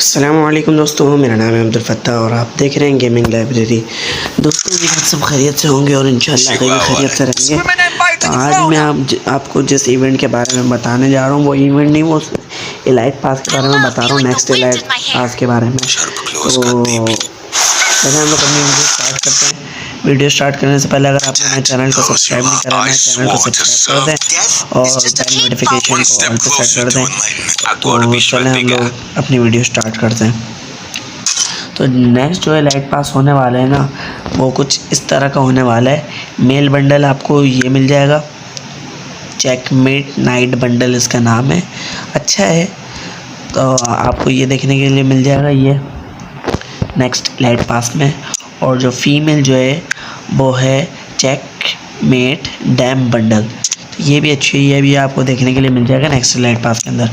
अस्सलामुअलैकुम दोस्तों, मेरा नाम है अब्दुल फत्ताह और आप देख रहे हैं गेमिंग लाइब्रेरी। दोस्तों उम्मीद है सब खैरियत से होंगे और इंशाल्लाह भी खैरियत से रहेंगे। तो आज मैं आपको जिस इवेंट के बारे में बताने जा रहा हूँ वो इवेंट नहीं, वो एलाइट पास के बारे में बता रहा हूँ, नेक्स्ट एलाइट पास के बारे में। तो पहले हम लोग अपनी वीडियो स्टार्ट करते हैं। वीडियो स्टार्ट करने से पहले अगर आपने मेरे चैनल को सब्सक्राइब नहीं करा है, चैनल को सब्सक्राइब कर दें और बेल नोटिफिकेशन को ऑल पे सेट कर दें। तो चलें हम लोग अपनी वीडियो स्टार्ट करते हैं। तो नेक्स्ट जो है लाइट पास होने वाले हैं ना, वो कुछ इस तरह का होने वाला है। मेल बंडल आपको ये मिल जाएगा, चेकमेट नाइट बंडल इसका नाम है, अच्छा है। तो आपको ये देखने के लिए मिल जाएगा ये नेक्स्ट लाइट पास में। और जो फीमेल जो है वो है चेकमेट डैम बंडल, तो ये भी अच्छी है, ये भी आपको देखने के लिए मिल जाएगा नेक्स्ट लाइट पास के अंदर।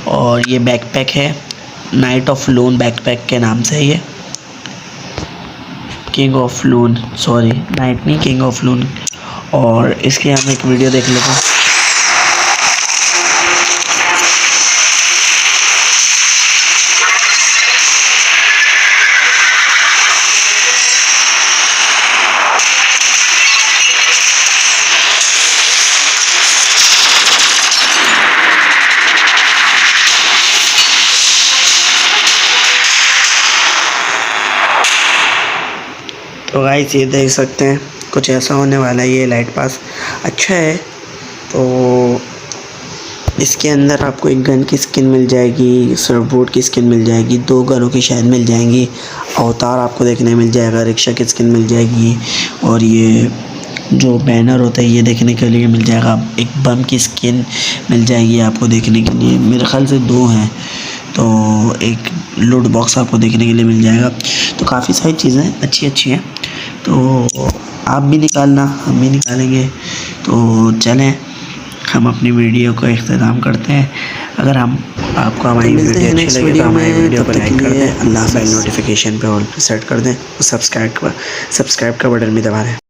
और ये बैकपैक है, नाइट ऑफ लून बैकपैक के नाम से, ये king of loon, sorry night नहीं, किंग ऑफ लून। और इसकी हम एक वीडियो देख लेते हैं। तो गाइस ये देख सकते हैं कुछ ऐसा होने वाला है, ये लाइट पास अच्छा है। तो इसके अंदर आपको एक गन की स्किन मिल जाएगी, सर्फबोर्ड की स्किन मिल जाएगी, 2 गनों की शायद मिल जाएंगी, अवतार आपको देखने मिल जाएगा, रिक्शा की स्किन मिल जाएगी और ये जो बैनर होता है ये देखने के लिए मिल जाएगा। एक बम की स्किन मिल जाएगी आपको देखने के लिए, मेरे ख्याल से 2 हैं। तो एक लूट बॉक्स आपको देखने के लिए मिल जाएगा। तो काफ़ी सारी चीज़ें अच्छी हैं, तो आप भी निकालना, हम भी निकालेंगे। तो चलें हम अपनी वीडियो को इख्तिताम करते हैं। अगर आपको हमारी वीडियो अच्छी लगे तो हमारी वीडियो को लाइक कर दें, बेल नोटिफिकेशन पे ऑल पे सेट कर दें और सब्सक्राइब का बटन भी दबा दें।